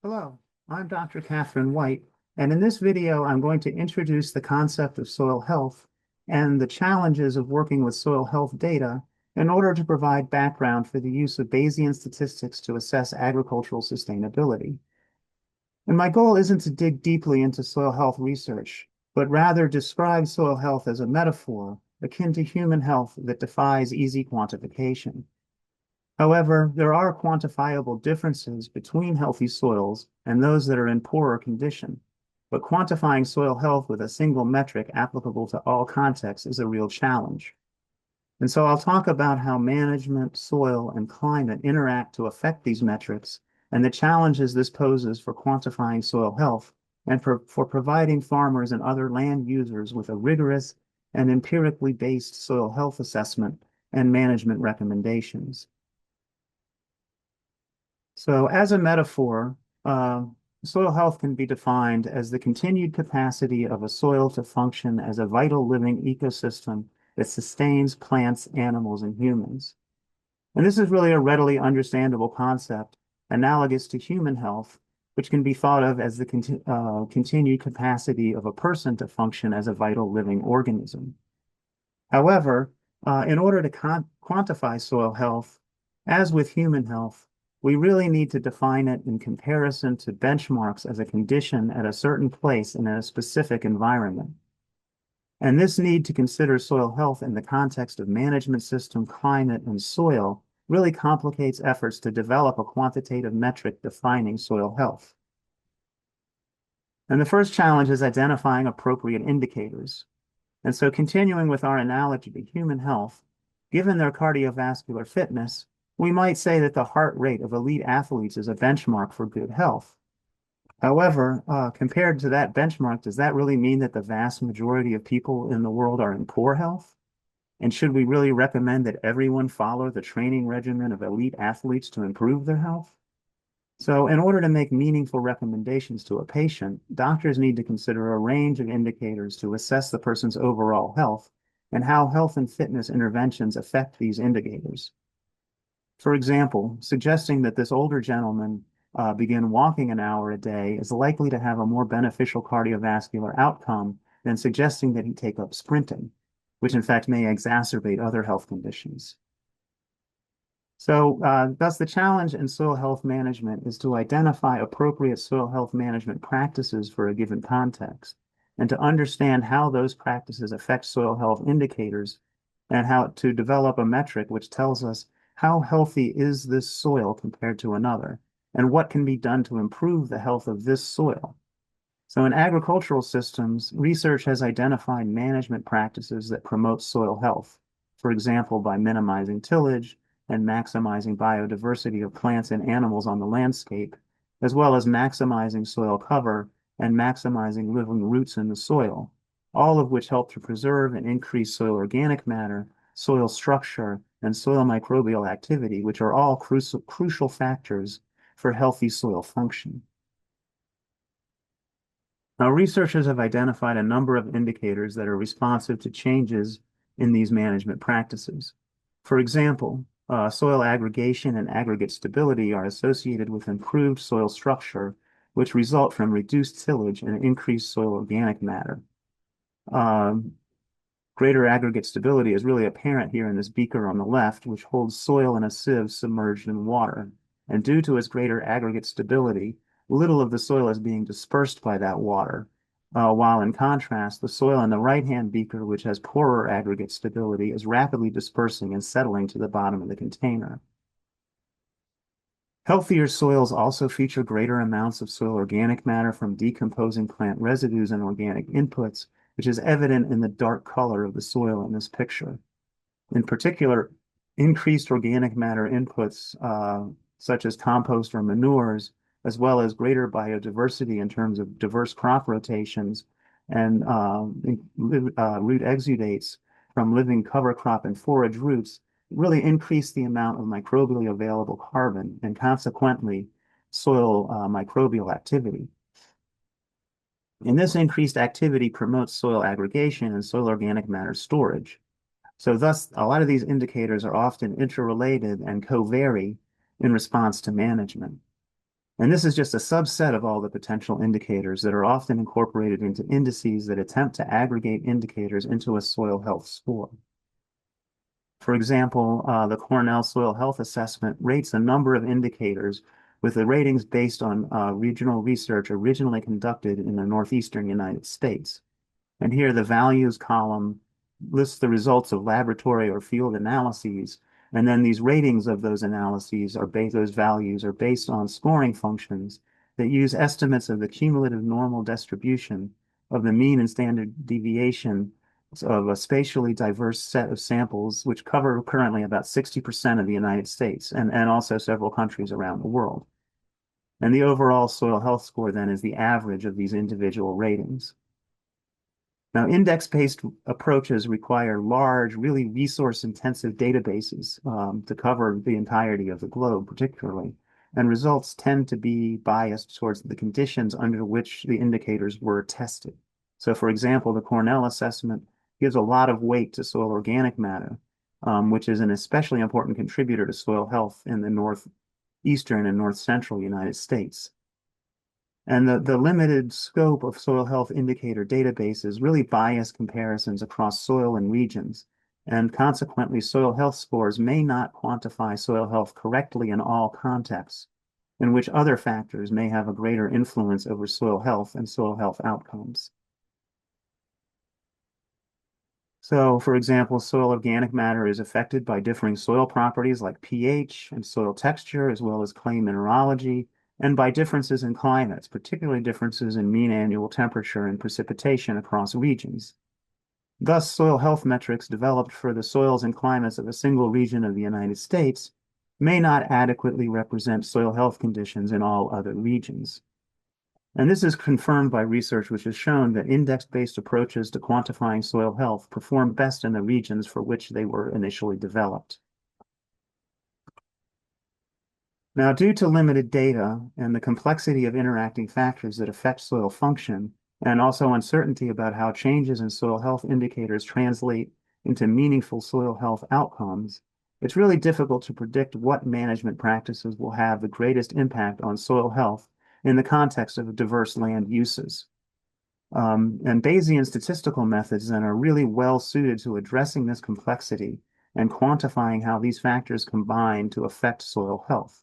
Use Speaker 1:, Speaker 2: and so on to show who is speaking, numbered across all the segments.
Speaker 1: Hello, I'm Dr. Catherine White, and in this video, I'm going to introduce the concept of soil health and the challenges of working with soil health data in order to provide background for the use of Bayesian statistics to assess agricultural sustainability. And my goal isn't to dig deeply into soil health research, but rather describe soil health as a metaphor akin to human health that defies easy quantification. However, there are quantifiable differences between healthy soils and those that are in poorer condition, but quantifying soil health with a single metric applicable to all contexts is a real challenge. And so I'll talk about how management, soil, and climate interact to affect these metrics and the challenges this poses for quantifying soil health and for providing farmers and other land users with a rigorous and empirically based soil health assessment and management recommendations. So as a metaphor, soil health can be defined as the continued capacity of a soil to function as a vital living ecosystem that sustains plants, animals, and humans. And this is really a readily understandable concept, analogous to human health, which can be thought of as the continued capacity of a person to function as a vital living organism. However, in order to quantify soil health, as with human health, we really need to define it in comparison to benchmarks as a condition at a certain place in a specific environment. And this need to consider soil health in the context of management system, climate, and soil really complicates efforts to develop a quantitative metric defining soil health. And the first challenge is identifying appropriate indicators. And so continuing with our analogy to human health, given their cardiovascular fitness, we might say that the heart rate of elite athletes is a benchmark for good health. However, compared to that benchmark, does that really mean that the vast majority of people in the world are in poor health? And should we really recommend that everyone follow the training regimen of elite athletes to improve their health? So in order to make meaningful recommendations to a patient, doctors need to consider a range of indicators to assess the person's overall health and how health and fitness interventions affect these indicators. For example, suggesting that this older gentleman begin walking an hour a day is likely to have a more beneficial cardiovascular outcome than suggesting that he take up sprinting, which in fact may exacerbate other health conditions. So thus the challenge in soil health management is to identify appropriate soil health management practices for a given context and to understand how those practices affect soil health indicators and how to develop a metric which tells us how healthy is this soil compared to another and what can be done to improve the health of this soil. So in agricultural systems, research has identified management practices that promote soil health, for example, by minimizing tillage and maximizing biodiversity of plants and animals on the landscape, as well as maximizing soil cover and maximizing living roots in the soil, all of which help to preserve and increase soil organic matter, soil structure, and soil microbial activity, which are all crucial factors for healthy soil function. Now, researchers have identified a number of indicators that are responsive to changes in these management practices. For example, soil aggregation and aggregate stability are associated with improved soil structure, which result from reduced tillage and increased soil organic matter. Greater aggregate stability is really apparent here in this beaker on the left, which holds soil in a sieve submerged in water. And due to its greater aggregate stability, little of the soil is being dispersed by that water, while in contrast, the soil in the right-hand beaker, which has poorer aggregate stability, is rapidly dispersing and settling to the bottom of the container. Healthier soils also feature greater amounts of soil organic matter from decomposing plant residues and organic inputs, which is evident in the dark color of the soil in this picture. In particular, increased organic matter inputs, such as compost or manures, as well as greater biodiversity in terms of diverse crop rotations and root exudates from living cover crop and forage roots, really increase the amount of microbially available carbon and consequently soil microbial activity. And this increased activity promotes soil aggregation and soil organic matter storage. So thus, a lot of these indicators are often interrelated and co-vary in response to management. And this is just a subset of all the potential indicators that are often incorporated into indices that attempt to aggregate indicators into a soil health score. For example, the Cornell Soil Health Assessment rates a number of indicators with the ratings based on regional research originally conducted in the northeastern United States. And here the values column lists the results of laboratory or field analyses. And then these ratings of those analyses are based, those values are based on scoring functions that use estimates of the cumulative normal distribution of the mean and standard deviation of a spatially diverse set of samples, which cover currently about 60% of the United States and also several countries around the world. And the overall soil health score then is the average of these individual ratings. Now, index-based approaches require large, really resource-intensive databases to cover the entirety of the globe, particularly, and results tend to be biased towards the conditions under which the indicators were tested. So, for example, the Cornell assessment gives a lot of weight to soil organic matter, which is an especially important contributor to soil health in the northeastern and north central United States. And the limited scope of soil health indicator databases really bias comparisons across soil and regions. And consequently, soil health scores may not quantify soil health correctly in all contexts, in which other factors may have a greater influence over soil health and soil health outcomes. So, for example, soil organic matter is affected by differing soil properties like pH and soil texture, as well as clay mineralogy, and by differences in climates, particularly differences in mean annual temperature and precipitation across regions. Thus, soil health metrics developed for the soils and climates of a single region of the United States may not adequately represent soil health conditions in all other regions. And this is confirmed by research which has shown that index-based approaches to quantifying soil health perform best in the regions for which they were initially developed. Now, due to limited data and the complexity of interacting factors that affect soil function, and also uncertainty about how changes in soil health indicators translate into meaningful soil health outcomes, it's really difficult to predict what management practices will have the greatest impact on soil health in the context of diverse land uses. And Bayesian statistical methods then are really well suited to addressing this complexity and quantifying how these factors combine to affect soil health.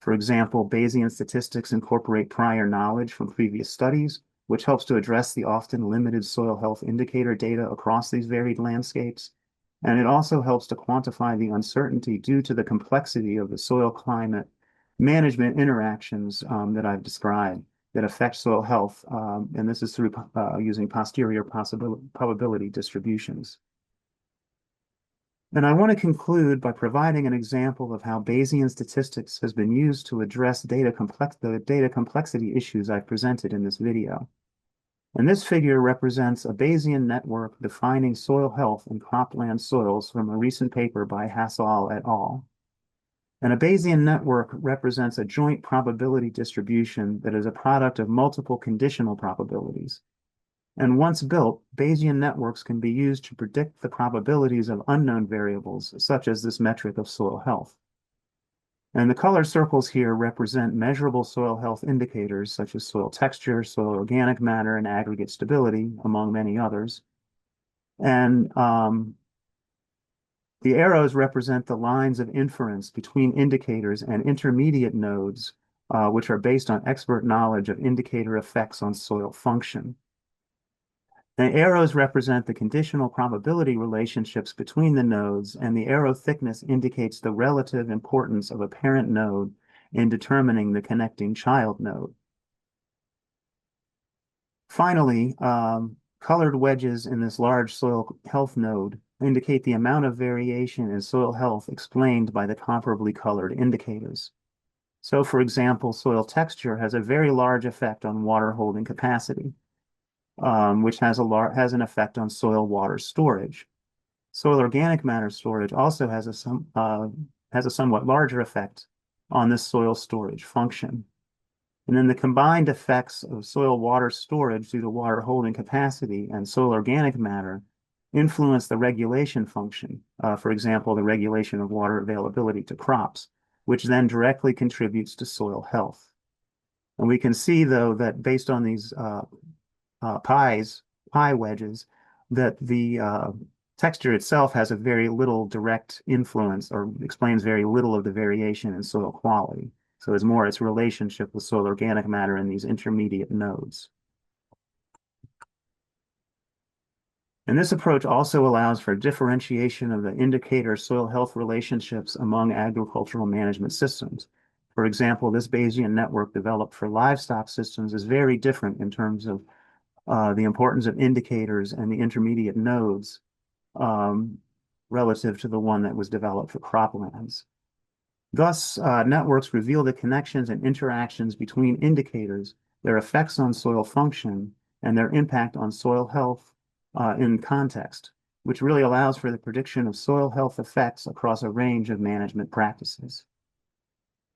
Speaker 1: For example, Bayesian statistics incorporate prior knowledge from previous studies, which helps to address the often limited soil health indicator data across these varied landscapes. And it also helps to quantify the uncertainty due to the complexity of the soil climate management interactions that I've described that affect soil health. And this is through using posterior probability distributions. And I want to conclude by providing an example of how Bayesian statistics has been used to address the data complexity issues I've presented in this video. And this figure represents a Bayesian network defining soil health in cropland soils from a recent paper by Hassall et al. And a Bayesian network represents a joint probability distribution that is a product of multiple conditional probabilities. And once built, Bayesian networks can be used to predict the probabilities of unknown variables, such as this metric of soil health. And the color circles here represent measurable soil health indicators, such as soil texture, soil organic matter, and aggregate stability, among many others. And the arrows represent the lines of inference between indicators and intermediate nodes, which are based on expert knowledge of indicator effects on soil function. The arrows represent the conditional probability relationships between the nodes, and the arrow thickness indicates the relative importance of a parent node in determining the connecting child node. Finally, colored wedges in this large soil health node indicate the amount of variation in soil health explained by the comparably colored indicators. So, for example, soil texture has a very large effect on water holding capacity, which has an effect on soil water storage. Soil organic matter storage also has a somewhat larger effect on this soil storage function. And then the combined effects of soil water storage due to water holding capacity and soil organic matter influence the regulation function, for example, the regulation of water availability to crops, which then directly contributes to soil health. And we can see, though, that based on these pie wedges, that the texture itself has a very little direct influence or explains very little of the variation in soil quality. So it's more its relationship with soil organic matter in these intermediate nodes. And this approach also allows for differentiation of the indicator soil health relationships among agricultural management systems. For example, this Bayesian network developed for livestock systems is very different in terms of the importance of indicators and the intermediate nodes relative to the one that was developed for croplands. Thus, networks reveal the connections and interactions between indicators, their effects on soil function, and their impact on soil health in context, which really allows for the prediction of soil health effects across a range of management practices.